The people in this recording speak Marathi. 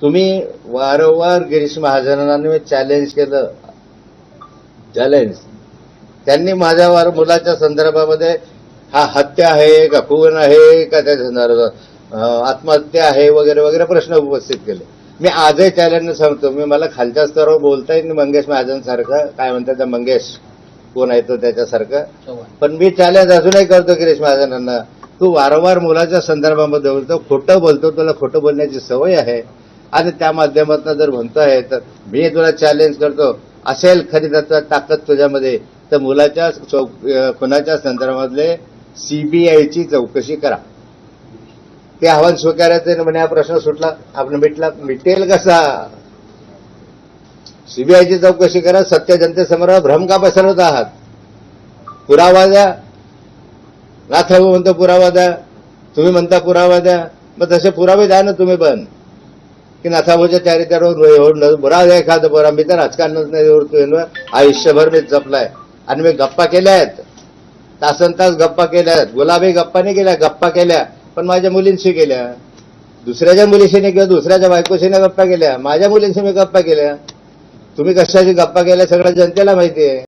तुम्ही वारंवार गिरीश महाजनांनी चॅलेंज केलं. त्यांनी माझ्यावर मुलाच्या संदर्भामध्ये हा हत्या आहे का खून आहे का त्या संदर्भात आत्महत्या आहे वगैरे वगैरे प्रश्न उपस्थित केले. मी आजही चॅलेंज सांगतो, मी मला खालच्या स्तरावर बोलता येईल मंगेश महाजनसारखं, काय म्हणतात त्या मंगेश कोण आहे तो त्याच्यासारखं, पण मी चॅलेंज अजूनही करतो गिरीश महाजनांना. तू वारंवार मुलाच्या संदर्भामध्ये बोलतो, खोटं बोलतो, तुला खोटं बोलण्याची सवय आहे आणि त्या माध्यमातून जर म्हणतो आहे तर मी तुला चॅलेंज करतो, असेल खरी ताकद तुझ्यामध्ये तर मुलाच्या खुनाच्या संदर्भातले सीबीआयची चौकशी करा. ते आव्हान स्वीकारायचं म्हणे हा प्रश्न सुटला, आपण मिटेल कसा? सीबीआयची चौकशी करा. सत्य जनतेसमोर भ्रम का पसरवत आहात? पुरावा द्या. नाथाभाऊ म्हणतो पुरावा द्या, तुम्ही म्हणता पुरावा द्या, मग तसे पुरावे द्या ना तुम्ही पण, की नाथाभाऊच्या चारित्र्यावर पुरावा द्या एखादा पुरा. मी तर राजकारणात आयुष्यभर मी जपलाय आणि मी गप्पा केल्या आहेत, तासन तास गप्पा केल्या आहेत. गुलाबी गप्पा नाही केल्या, गप्पा केल्या, पण माझ्या मुलींशी केल्या. दुसऱ्याच्या मुलीशी नाही किंवा दुसऱ्याच्या बायकोशी नाही गप्पा केल्या, माझ्या मुलींशी मी गप्पा केल्या. तुम्ही कशाची गप्पा केल्या सगळ्या जनतेला माहिती आहे.